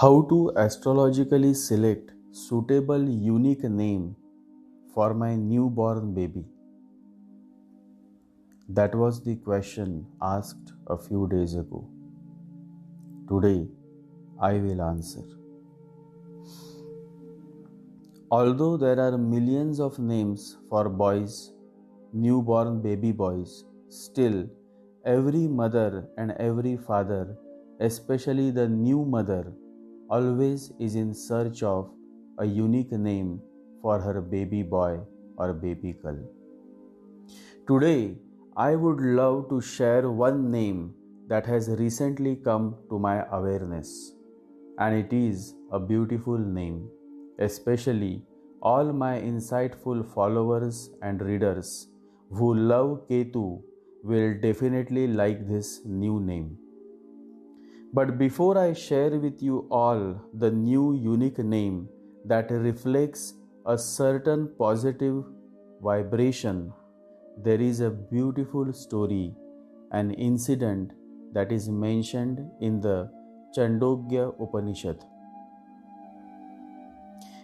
How to astrologically select suitable unique name for my newborn baby? That was the question asked a few days ago. Today, I will answer. Although there are millions of names for boys, newborn baby boys, still every mother and every father, especially the new mother, always is in search of a unique name for her baby boy or baby girl. Today, I would love to share one name that has recently come to my awareness, and it is a beautiful name, especially all my insightful followers and readers who love Ketu will definitely like this new name. But before I share with you all the new unique name that reflects a certain positive vibration, there is a beautiful story, an incident that is mentioned in the Chandogya Upanishad.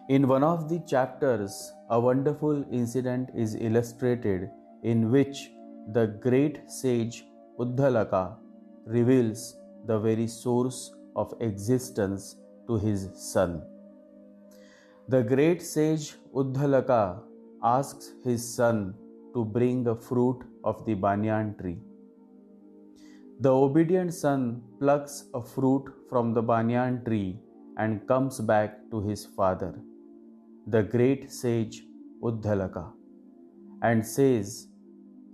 In one of the chapters, a wonderful incident is illustrated in which the great sage Uddalaka reveals the very source of existence to his son. The great sage Uddalaka asks his son to bring a fruit of the banyan tree. The obedient son plucks a fruit from the banyan tree and comes back to his father, the great sage Uddalaka, and says,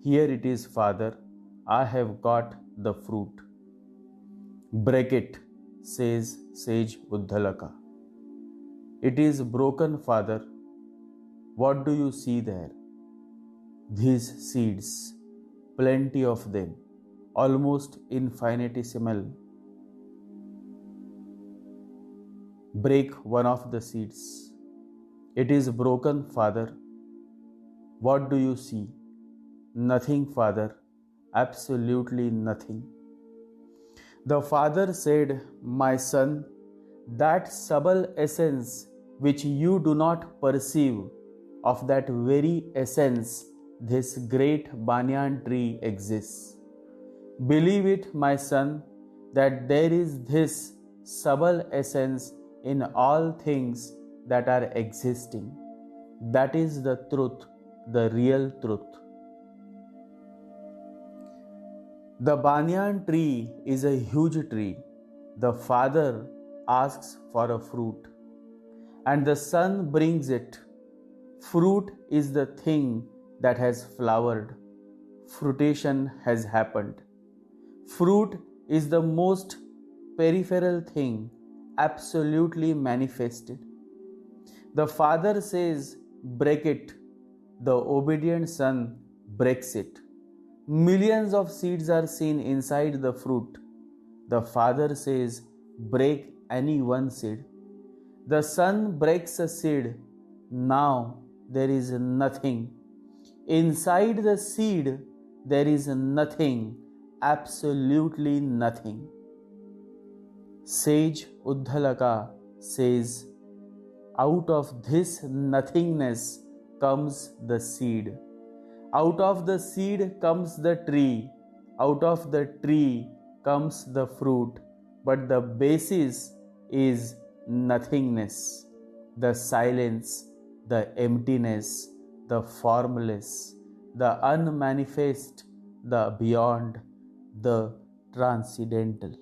"Here it is, father, I have got the fruit." "Break it," says sage Uddalaka. "It is broken, father. What do you see there?" "These seeds, plenty of them, almost infinitesimal." "Break one of the seeds." "It is broken, father." "What do you see?" "Nothing, father, absolutely nothing." The father said, "My son, that subtle essence which you do not perceive, of that very essence this great banyan tree exists. Believe it, my son, that there is this subtle essence in all things that are existing. That is the truth, the real truth. The banyan tree is a huge tree. The father asks for a fruit, and the son brings it. Fruit is the thing that has flowered. Fruition has happened. Fruit is the most peripheral thing, absolutely manifested. The father says, "Break it." The obedient son breaks it. Millions of seeds are seen inside the fruit. The father says, "Break any one seed." The son breaks a seed. Now there is nothing. Inside the seed, there is nothing, absolutely nothing. Sage Uddalaka says, out of this nothingness comes the seed. Out of the seed comes the tree. Out of the tree comes the fruit. But the basis is nothingness, the silence, the emptiness, the formless, the unmanifest, the beyond, the transcendental.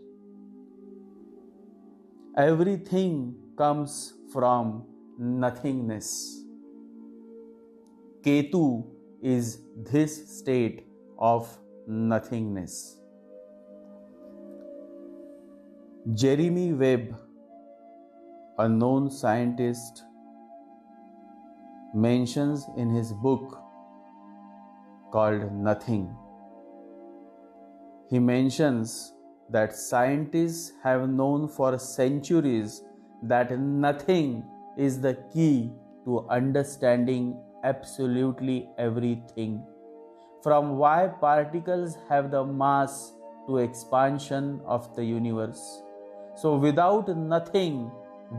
Everything comes from nothingness. Ketu is this state of nothingness. Jeremy Webb, a known scientist, mentions in his book called Nothing. He mentions that scientists have known for centuries that nothing is the key to understanding absolutely everything, from why particles have the mass to expansion of the universe, So without nothing,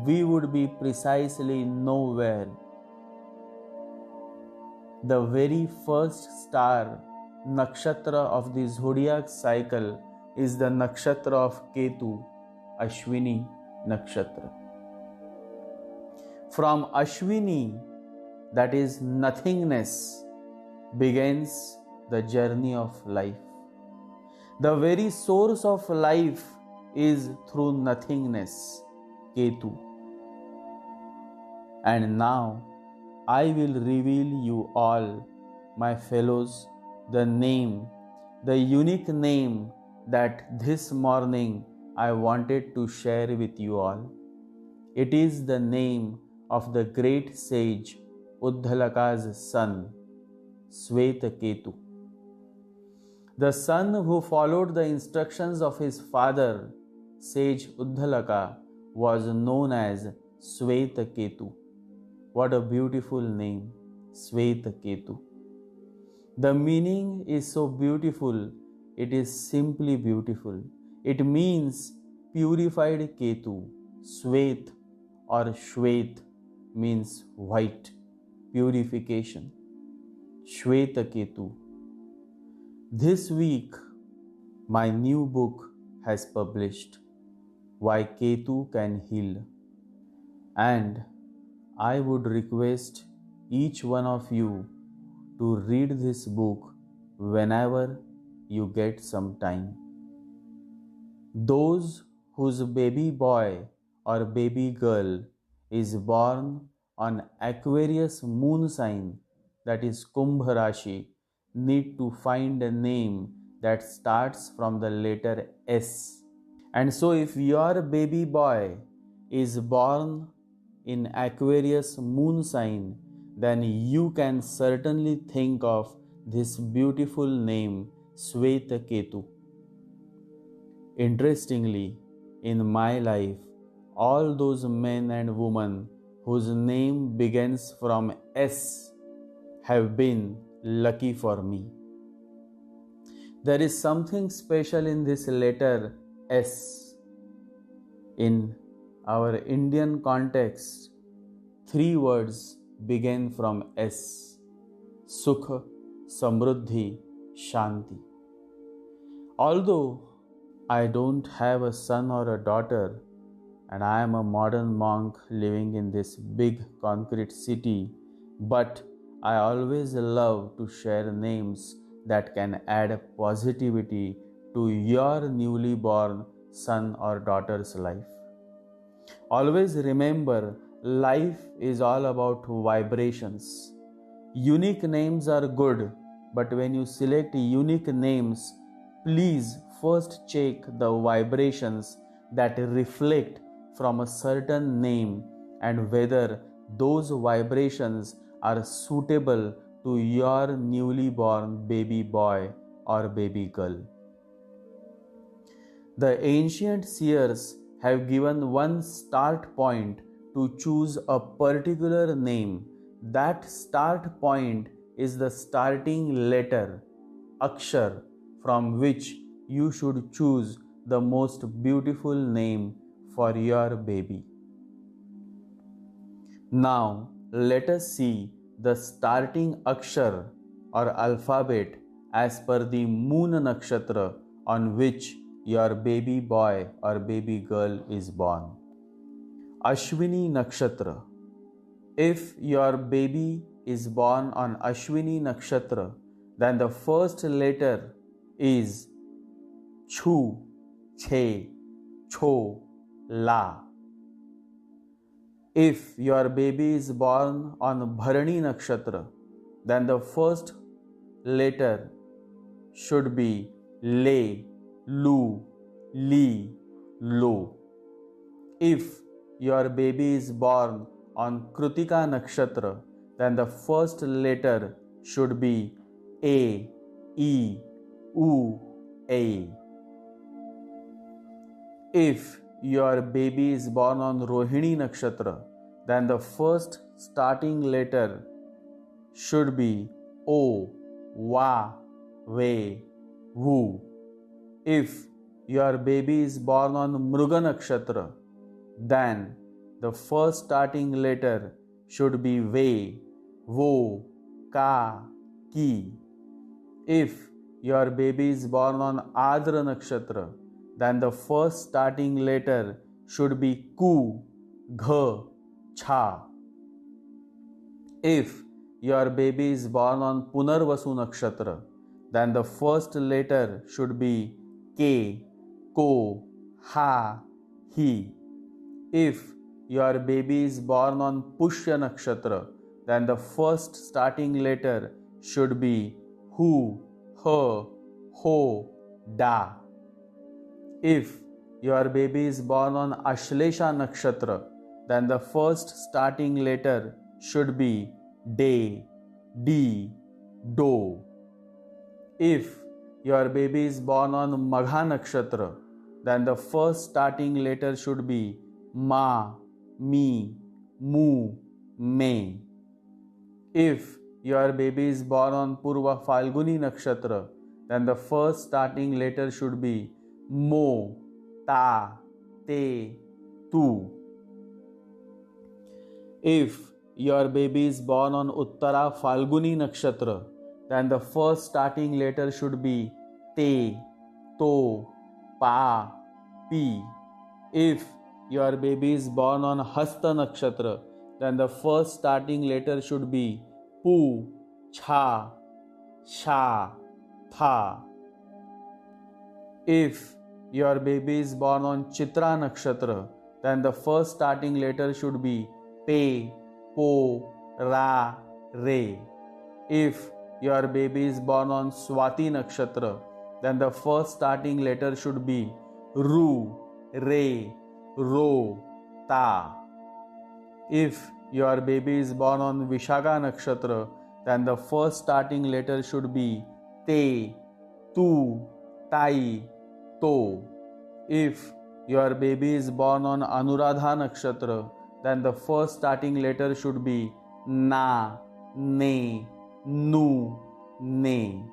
we would be precisely nowhere. The very first star, nakshatra of the zodiac cycle is the nakshatra of Ketu, Ashwini nakshatra. From Ashwini, that is nothingness, begins the journey of life. The very source of life is through nothingness, Ketu. And now I will reveal you all, my fellows, the name, the unique name that this morning I wanted to share with you all. It is the name of the great sage Uddalaka's son, Swetaketu. The son who followed the instructions of his father, sage Uddalaka, was known as Swetaketu. What a beautiful name, Swetaketu. The meaning is so beautiful, it is simply beautiful. It means purified Ketu. Swet or Shwet means white, purification. Shwetaketu. This week, my new book has published, Why Ketu Can Heal. And I would request each one of you to read this book whenever you get some time. Those whose baby boy or baby girl is born on Aquarius moon sign, that is Kumbh Rashi, need to find a name that starts from the letter S. And so if your baby boy is born in Aquarius moon sign, then you can certainly think of this beautiful name, Swetaketu. Interestingly, in my life, all those men and women whose name begins from S have been lucky for me. There is something special in this letter S. In our Indian context, 3 words begin from S: Sukha, Samruddhi, Shanti. Although I don't have a son or a daughter, and I am a modern monk living in this big concrete city, but I always love to share names that can add positivity to your newly born son or daughter's life. Always remember, life is all about vibrations. Unique names are good, but when you select unique names, please first check the vibrations that reflect from a certain name and whether those vibrations are suitable to your newly born baby boy or baby girl. The ancient seers have given one start point to choose a particular name. That start point is the starting letter, Akshar, from which you should choose the most beautiful name for your baby. Now, let us see the starting Akshar or alphabet as per the moon nakshatra on which your baby boy or baby girl is born. Ashwini nakshatra. If your baby is born on Ashwini nakshatra, then the first letter is Chu, Che, Cho, La. If your baby is born on Bharani nakshatra, then the first letter should be Le, Lu, Li, Lo. If your baby is born on Kritika nakshatra, then the first letter should be A, E, U, A. If your baby is born on Rohini nakshatra, then the first starting letter should be O, Wa, Ve, Wu. If your baby is born on Mruga Nakshatra, then the first starting letter should be Ve, Vo, Ka, Ki. If your baby is born on Adra Nakshatra, then the first starting letter should be Ku, Gha, Cha. If your baby is born on Punarvasu Nakshatra, then the first letter should be K, Ko, Ha, Hi. If your baby is born on Pushya Nakshatra, then the first starting letter should be Hu, H, Ho, Da. If your baby is born on Ashlesha Nakshatra, then the first starting letter should be De, Di, Do. If your baby is born on Magha Nakshatra, then the first starting letter should be Ma, Mi, Mu, Me. If your baby is born on Purva Falguni Nakshatra, then the first starting letter should be Mo, Ta, Te, Tu. If your baby is born on Uttara Falguni Nakshatra, then the first starting letter should be Te, To, Pa, Pi. If your baby is born on Hasta Nakshatra, then the first starting letter should be Pu, Cha, Sha, Tha. If your baby is born on Chitra Nakshatra, then the first starting letter should be Pe, Po, Ra, Re. If your baby is born on Swati Nakshatra, then the first starting letter should be Ru, Re, Ro, Ta. If your baby is born on Vishaka Nakshatra, then the first starting letter should be Te, Tu, Tai, To. If your baby is born on Anuradha Nakshatra, then the first starting letter should be Na, Ne, Nu, Ne.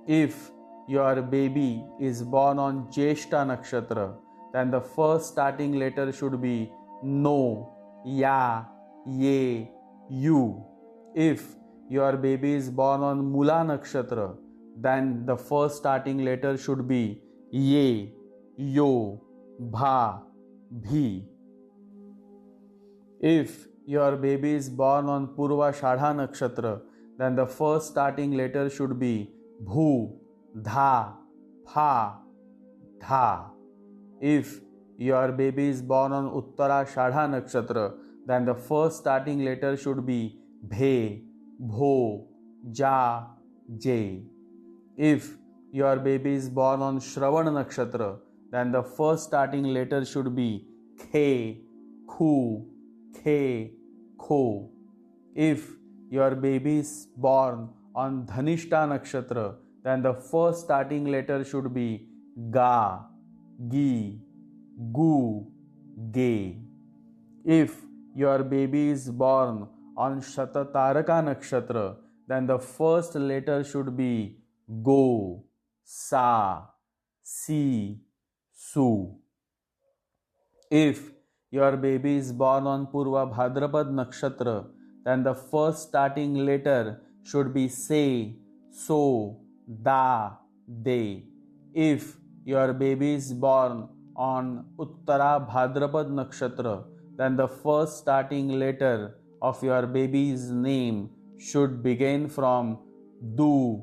If your baby is born on Jeshta Nakshatra, then the first starting letter should be No, Ya, Ye, You. If your baby is born on Mula Nakshatra, then the first starting letter should be Ye, Yo, Bha, Bhi. If your baby is born on Purva Shadha Nakshatra, then the first starting letter should be Bhu, Dha, Pha, Dha. If your baby is born on Uttara Shadha Nakshatra, then the first starting letter should be Bhe, Bho, Ja, Je. If your baby is born on Shravan Nakshatra, then the first starting letter should be Khe, Khu, Khe, Kho. If your baby is born on Dhanishta Nakshatra, then the first starting letter should be Ga, Gi, Gu, Ge. If your baby is born on Shatataraka Nakshatra, then the first letter should be Go, Sa, Si, Su. If your baby is born on Purva Bhadrapad Nakshatra, then the first starting letter should be Se, So, Da, De. If your baby is born on Uttara Bhadrapad Nakshatra, then the first starting letter of your baby's name should begin from Du,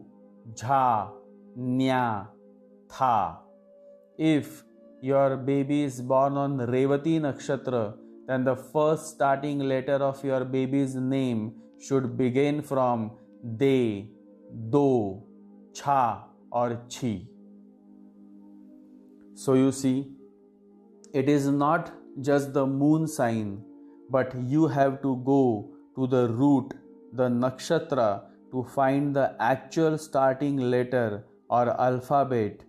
Jha, Nya, Tha. If your baby is born on Revati Nakshatra, then the first starting letter of your baby's name should begin from De, Do, Cha or Chi. So you see, it is not just the moon sign, but you have to go to the root, the nakshatra, to find the actual starting letter or alphabet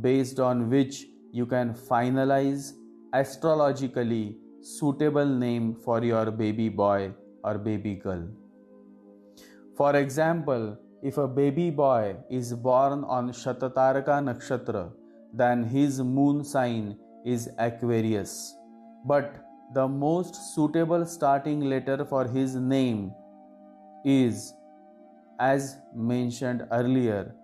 based on which you can finalize astrologically suitable name for your baby boy or baby girl. For example, if a baby boy is born on Shatataraka Nakshatra, then his moon sign is Aquarius. But the most suitable starting letter for his name is, as mentioned earlier,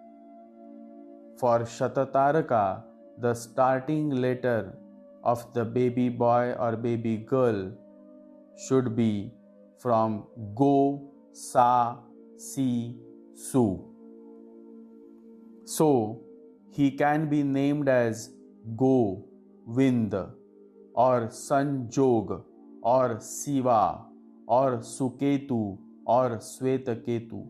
for Shatataraka, the starting letter of the baby boy or baby girl should be from Go, Sa, Si, Su. So, he can be named as Go, Wind, or Sanjog, or Siva, or Suketu, or Swetaketu.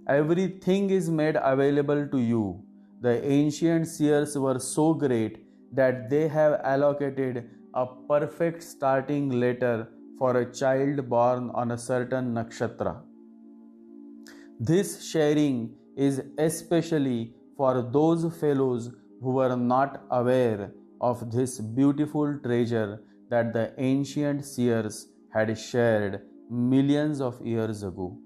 Everything is made available to you. The ancient seers were so great that they have allocated a perfect starting letter for a child born on a certain nakshatra. This sharing is especially for those fellows who were not aware of this beautiful treasure that the ancient seers had shared millions of years ago.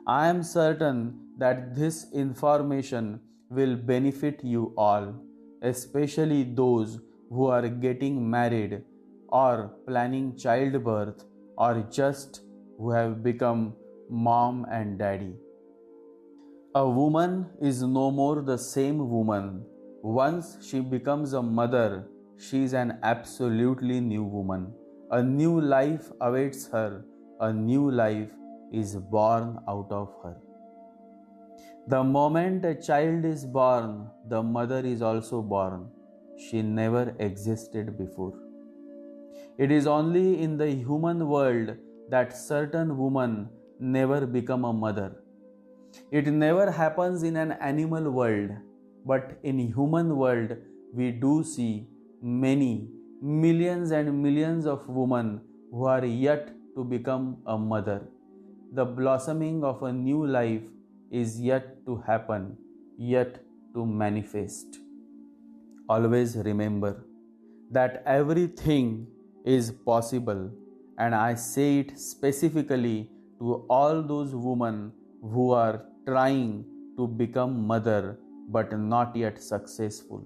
I am certain that this information will benefit you all, especially those who are getting married or planning childbirth or just who have become mom and daddy. A woman is no more the same woman. Once she becomes a mother, she is an absolutely new woman. A new life awaits her. A new life is born out of her. The moment a child is born, the mother is also born. She never existed before. It is only in the human world that certain women never become a mother. It never happens in an animal world, but in human world we do see many, millions and millions of women who are yet to become a mother. The blossoming of a new life is yet to happen, yet to manifest. Always remember that everything is possible, and I say it specifically to all those women who are trying to become mother but not yet successful.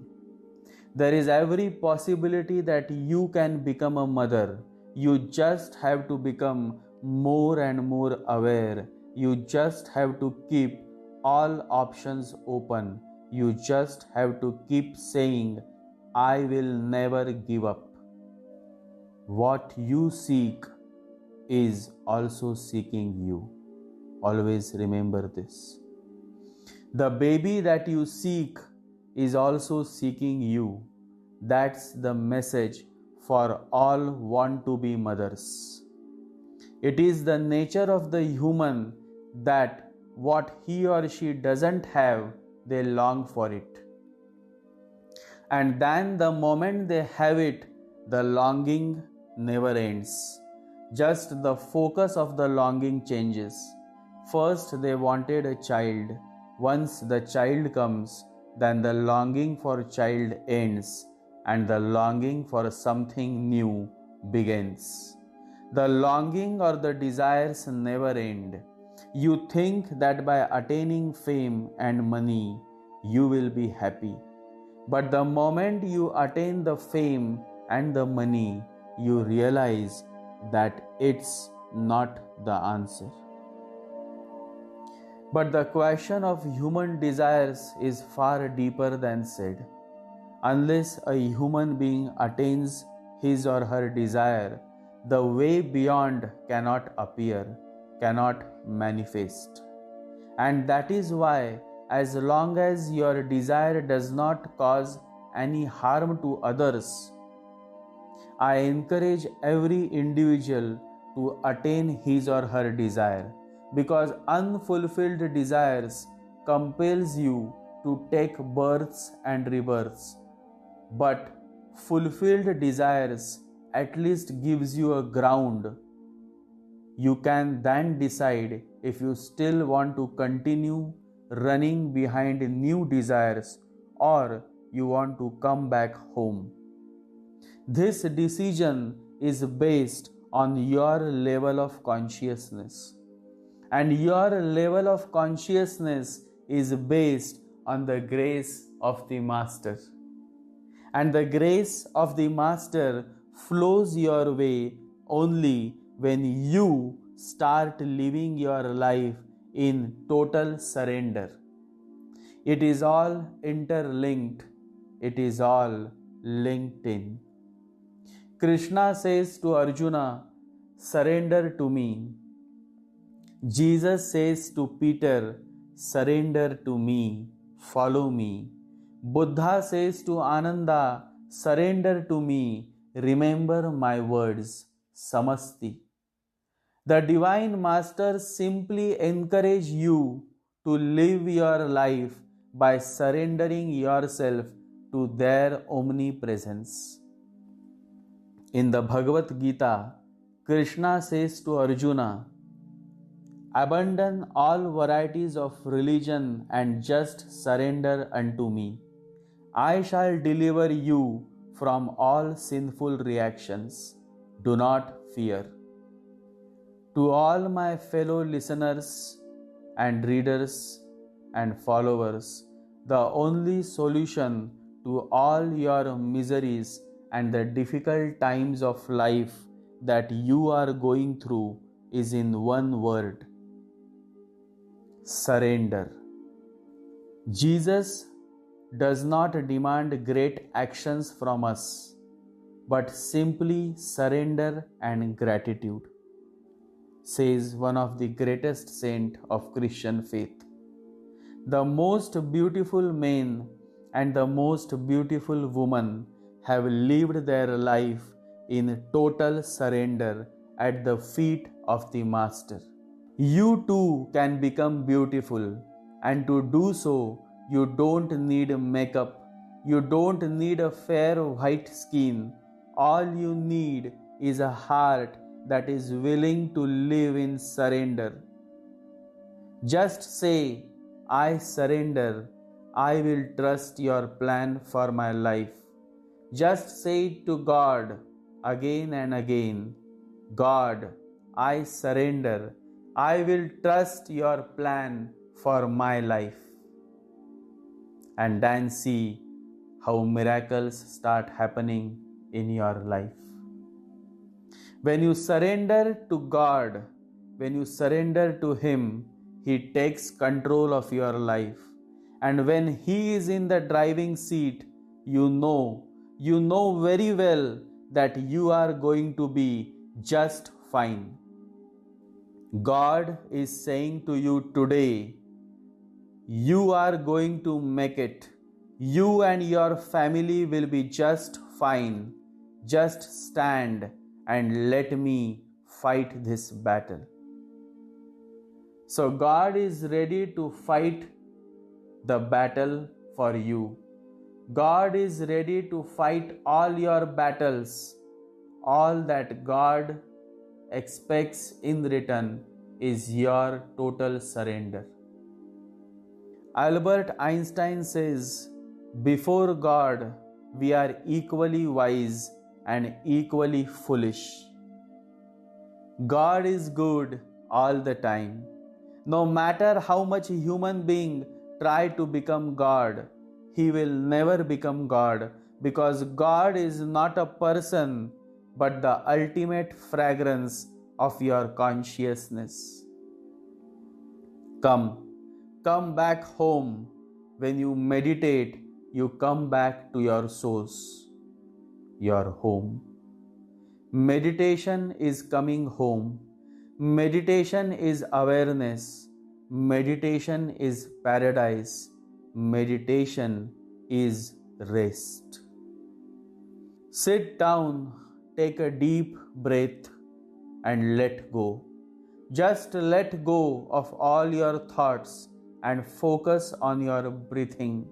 There is every possibility that you can become a mother. You just have to become more and more aware. You just have to keep all options open. You just have to keep saying, I will never give up. What you seek is also seeking you. Always remember this. The baby that you seek is also seeking you. That's the message for all want to be mothers. It is the nature of the human that what he or she doesn't have, they long for it. And then the moment they have it, the longing never ends. Just the focus of the longing changes. First they wanted a child. Once the child comes, then the longing for child ends and the longing for something new begins. The longing or the desires never end. You think that by attaining fame and money, you will be happy. But the moment you attain the fame and the money, you realize that it's not the answer. But the question of human desires is far deeper than said. Unless a human being attains his or her desire, the way beyond cannot appear, cannot manifest. And that is why, as long as your desire does not cause any harm to others, I encourage every individual to attain his or her desire, because unfulfilled desires compels you to take births and rebirths, but fulfilled desires at least gives you a ground. You can then decide if you still want to continue running behind new desires or you want to come back home. This decision is based on your level of consciousness, and your level of consciousness is based on the grace of the Master. And the grace of the Master flows your way only when you start living your life in total surrender. It is all interlinked. It is all linked in. Krishna says to Arjuna, surrender to me. Jesus says to Peter, surrender to me, follow me. Buddha says to Ananda, surrender to me, remember my words, samasti. The Divine Masters simply encourage you to live your life by surrendering yourself to their omnipresence. In the Bhagavad Gita, Krishna says to Arjuna, abandon all varieties of religion and just surrender unto me. I shall deliver you from all sinful reactions. Do not fear. To all my fellow listeners and readers and followers, the only solution to all your miseries and the difficult times of life that you are going through is in one word: surrender. Jesus does not demand great actions from us, but simply surrender and gratitude, says one of the greatest saints of Christian faith. The most beautiful men and the most beautiful women have lived their life in total surrender at the feet of the Master. You too can become beautiful, and to do so, you don't need makeup, you don't need a fair white skin. All you need is a heart that is willing to live in surrender. Just say, I surrender, I will trust your plan for my life. Just say it to God again and again, God, I surrender, I will trust your plan for my life. And then see how miracles start happening in your life. When you surrender to God, when you surrender to Him, He takes control of your life. And when He is in the driving seat, you know very well that you are going to be just fine. God is saying to you today, you are going to make it. You and your family will be just fine. Just stand and let me fight this battle. So God is ready to fight the battle for you. God is ready to fight all your battles. All that God expects in return is your total surrender. Albert Einstein says, before God, we are equally wise and equally foolish. God is good all the time. No matter how much a human being try to become God, he will never become God, because God is not a person but the ultimate fragrance of your consciousness. Come back home. When you meditate, you come back to your source, your home. Meditation is coming home. Meditation is awareness. Meditation is paradise. Meditation is rest. Sit down, take a deep breath, and let go. Just let go of all your thoughts and focus on your breathing.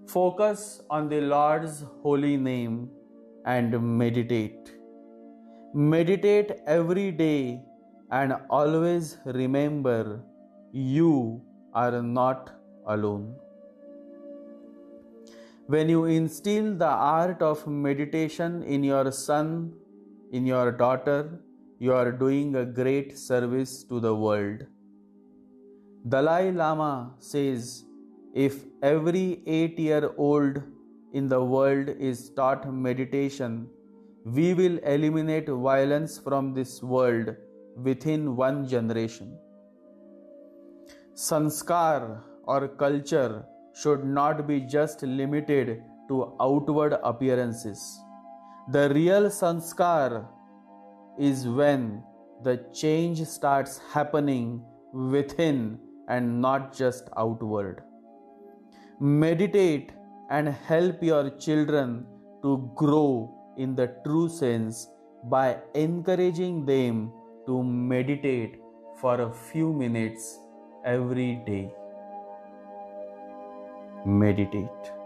Focus on the Lord's holy name and meditate. Meditate every day and always remember you are not alone. When you instill the art of meditation in your son, in your daughter, you are doing a great service to the world. Dalai Lama says, if every 8-year-old in the world is taught meditation, we will eliminate violence from this world within one generation. Sanskar or culture should not be just limited to outward appearances. The real sanskar is when the change starts happening within and not just outward. Meditate and help your children to grow in the true sense by encouraging them to meditate for a few minutes every day. Meditate.